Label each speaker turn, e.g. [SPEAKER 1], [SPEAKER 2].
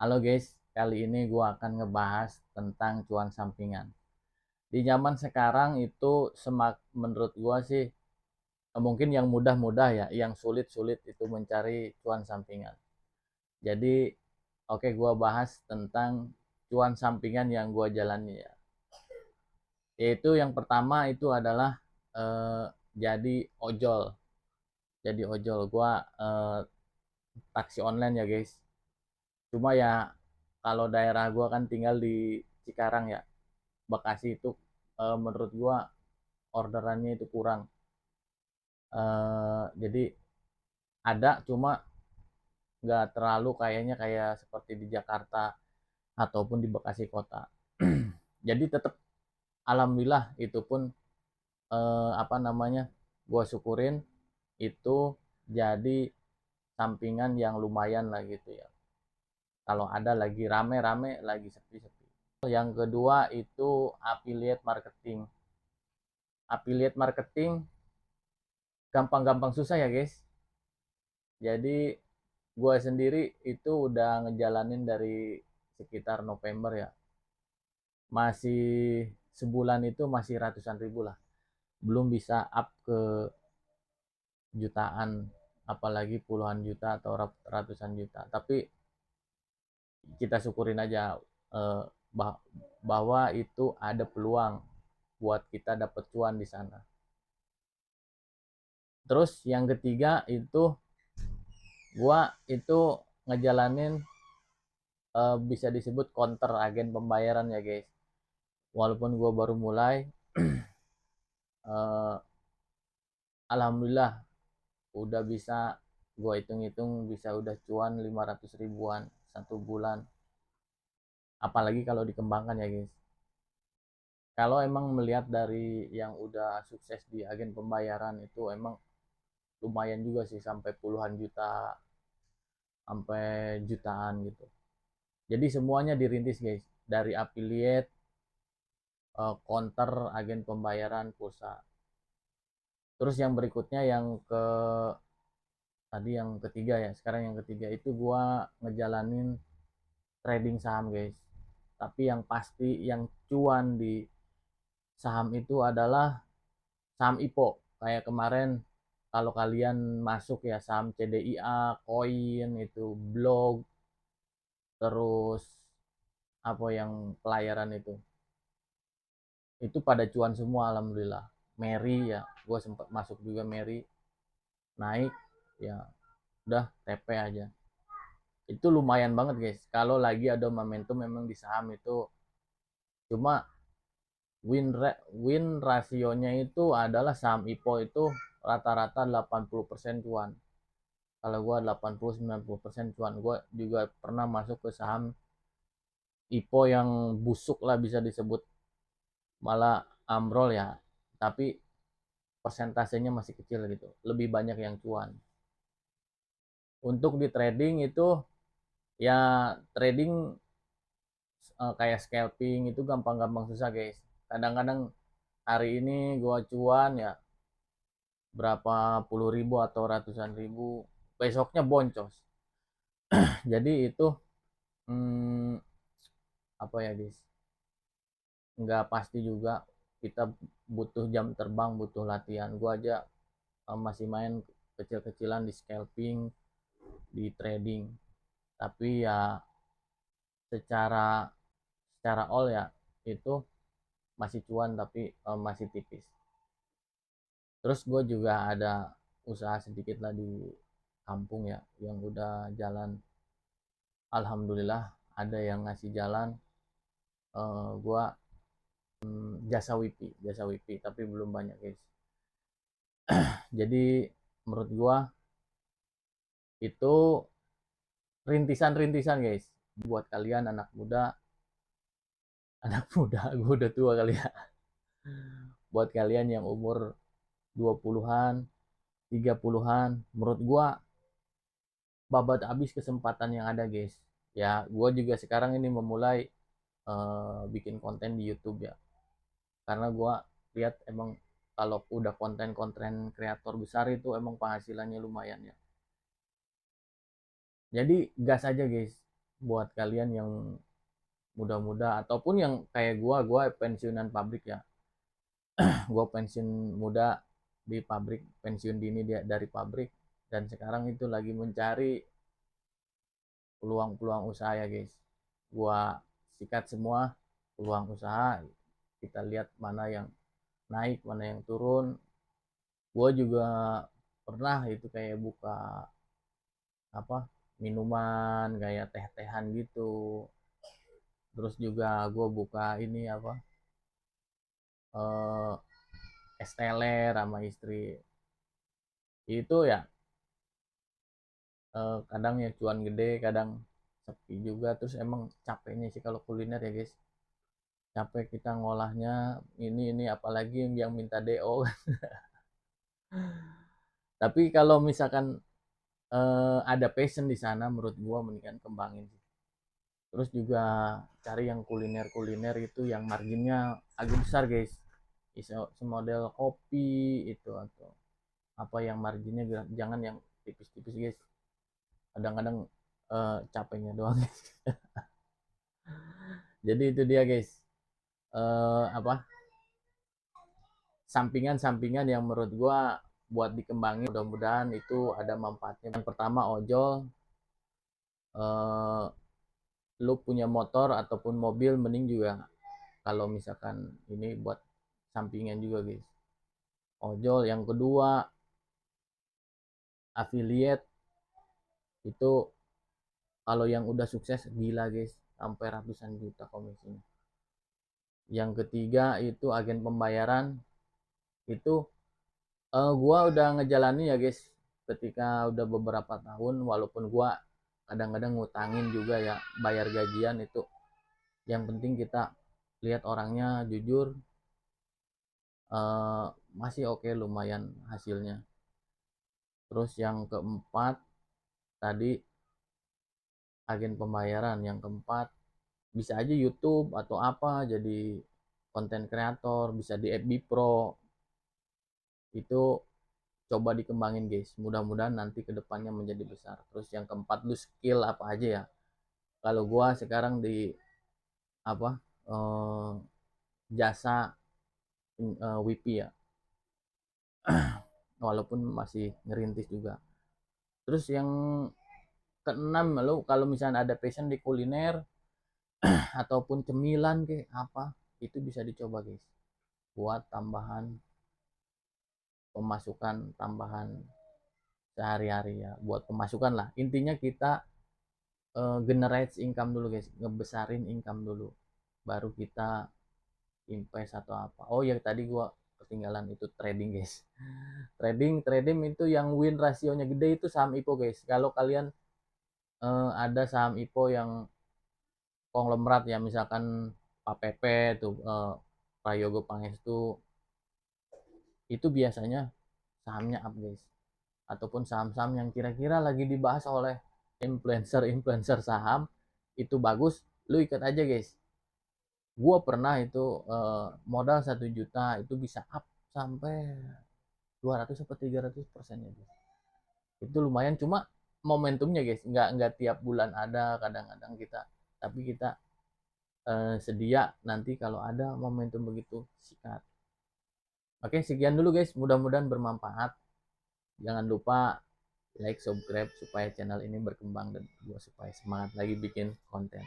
[SPEAKER 1] Halo guys, kali ini gue akan ngebahas tentang cuan sampingan. Di zaman sekarang itu menurut gue sih mungkin yang mudah-mudah ya, yang sulit-sulit itu mencari cuan sampingan. Jadi oke gue bahas tentang cuan sampingan yang gue jalani ya. Yaitu yang pertama itu adalah eh, jadi ojol. Jadi ojol gue eh, taksi online ya guys. Cuma ya kalau daerah gue kan tinggal di Cikarang ya, Bekasi itu menurut gua orderannya itu kurang. Jadi ada cuma nggak terlalu kayaknya kayak seperti di Jakarta ataupun di Bekasi kota. Jadi tetap alhamdulillah itu pun apa namanya gua syukurin itu jadi sampingan yang lumayan lah gitu ya. Kalau ada lagi rame-rame, lagi sepi-sepi. Yang kedua itu affiliate marketing. Affiliate marketing gampang-gampang susah ya guys. Jadi gue sendiri itu udah ngejalanin dari sekitar November ya. Masih sebulan itu masih ratusan ribu lah. Belum bisa up ke jutaan, apalagi puluhan juta atau ratusan juta. Tapi kita syukurin aja eh, bahwa itu ada peluang buat kita dapet cuan di sana. Terus yang ketiga itu gua itu ngejalanin bisa disebut counter agen pembayaran ya guys. Walaupun gue baru mulai, eh, alhamdulillah udah bisa gue hitung-hitung bisa udah cuan 500 ribuan satu bulan. Apalagi kalau dikembangkan ya guys. Kalau emang melihat dari yang udah sukses di agen pembayaran itu emang lumayan juga sih sampai puluhan juta sampai jutaan gitu. Jadi semuanya dirintis guys, dari affiliate, counter, agen pembayaran, pulsa. Terus yang berikutnya yang ke tadi yang ketiga ya, sekarang yang ketiga itu gua ngejalanin trading saham guys. Tapi yang pasti yang cuan di saham itu adalah saham IPO. Kayak kemarin kalau kalian masuk ya saham CDIA, koin itu blog, terus apa yang pelayaran itu pada cuan semua alhamdulillah. Mary ya, gue sempat masuk juga Mary, naik ya udah TP aja. Itu lumayan banget guys kalau lagi ada momentum memang di saham itu. Cuma win rasionya itu adalah saham IPO itu rata-rata 80% cuan. Kalau gua 80-90% cuan. Gua juga pernah masuk ke saham IPO yang busuk lah bisa disebut, malah ambrol ya, tapi persentasenya masih kecil gitu, lebih banyak yang cuan. Untuk di trading itu ya, trading kayak scalping itu gampang-gampang susah guys. Kadang-kadang hari ini gua cuan ya berapa puluh ribu atau ratusan ribu, besoknya boncos. Jadi itu hmm, apa ya guys, nggak pasti juga, kita butuh jam terbang, butuh latihan. Gua aja masih main kecil-kecilan di scalping, di trading, tapi ya secara secara all ya itu masih cuan tapi masih tipis. Terus gue juga ada usaha sedikit lah di kampung ya yang udah jalan, alhamdulillah ada yang ngasih jalan. Gue jasa wifi tapi belum banyak guys. Jadi menurut gue itu rintisan-rintisan guys buat kalian anak muda. Anak muda gue udah tua kali ya. Buat kalian yang umur 20-an, 30-an, menurut gue babat habis kesempatan yang ada guys. Ya gue juga sekarang ini memulai bikin konten di YouTube ya, karena gue lihat emang kalau udah konten-konten kreator besar itu emang penghasilannya lumayan ya. Jadi gas aja guys, buat kalian yang muda-muda ataupun yang kayak gua pensiunan pabrik ya. Gua pensiun muda di pabrik, pensiun dini dia dari pabrik, dan sekarang itu lagi mencari peluang-peluang usaha ya guys. Gua sikat semua peluang usaha, kita lihat mana yang naik mana yang turun. Gua juga pernah itu kayak buka apa, minuman kayak teh-tehan gitu. Terus juga gue buka ini apa, eh, es teler sama istri. Itu ya kadang ya cuan gede, kadang sepi juga. Terus emang capeknya sih kalau kuliner ya guys, capek kita ngolahnya ini apalagi yang minta DO. Tapi kalau misalkan ada passion di sana, menurut gua mendingan kembangin sih. Terus juga cari yang kuliner-kuliner itu yang marginnya agak besar guys, semodel kopi itu, atau apa yang marginnya jangan yang tipis-tipis guys. Kadang-kadang capeknya doang. Jadi itu dia guys, apa, sampingan-sampingan yang menurut gua buat dikembangin, mudah-mudahan itu ada manfaatnya. Yang pertama ojol, eh, lu punya motor ataupun mobil mending juga kalau misalkan ini buat sampingan juga guys, ojol. Yang kedua affiliate, itu kalau yang udah sukses gila guys, sampai ratusan juta komisinya. Yang ketiga itu agen pembayaran. Itu gua udah ngejalani ya guys, ketika udah beberapa tahun, walaupun gua kadang-kadang ngutangin juga ya, bayar gajian itu. Yang penting kita lihat orangnya jujur, eh, masih oke, lumayan hasilnya. Terus yang keempat tadi agen pembayaran. Yang keempat bisa aja YouTube atau apa, jadi konten kreator, bisa di FB Pro. Itu coba dikembangin guys, mudah-mudahan nanti kedepannya menjadi besar. Terus yang keempat, lu skill apa aja ya. Kalau gua sekarang di apa, jasa WP ya, walaupun masih ngerintis juga. Terus yang keenam, lo kalau misalnya ada passion di kuliner ataupun cemilan kayak apa, itu bisa dicoba guys, buat tambahan pemasukan tambahan sehari-hari ya, buat pemasukan lah intinya. Kita generate income dulu guys, ngebesarin income dulu, baru kita invest atau apa. Oh ya tadi gua ketinggalan itu trading guys. Trading itu yang win rasionya gede itu saham IPO guys. Kalau kalian ada saham IPO yang konglomerat ya, misalkan Pak Pepe tuh, Prayogo Pangestu, itu biasanya sahamnya up guys. Ataupun saham-saham yang kira-kira lagi dibahas oleh influencer saham itu bagus, lu ikat aja guys. Gua pernah itu modal 1 juta itu bisa up sampai 200 atau 300% ya guys. Itu lumayan, cuma momentumnya guys, nggak tiap bulan ada, kadang-kadang kita, tapi kita sedia nanti kalau ada momentum begitu sikat. Oke, sekian dulu guys, mudah-mudahan bermanfaat. Jangan lupa like, subscribe supaya channel ini berkembang dan gue supaya semangat lagi bikin konten.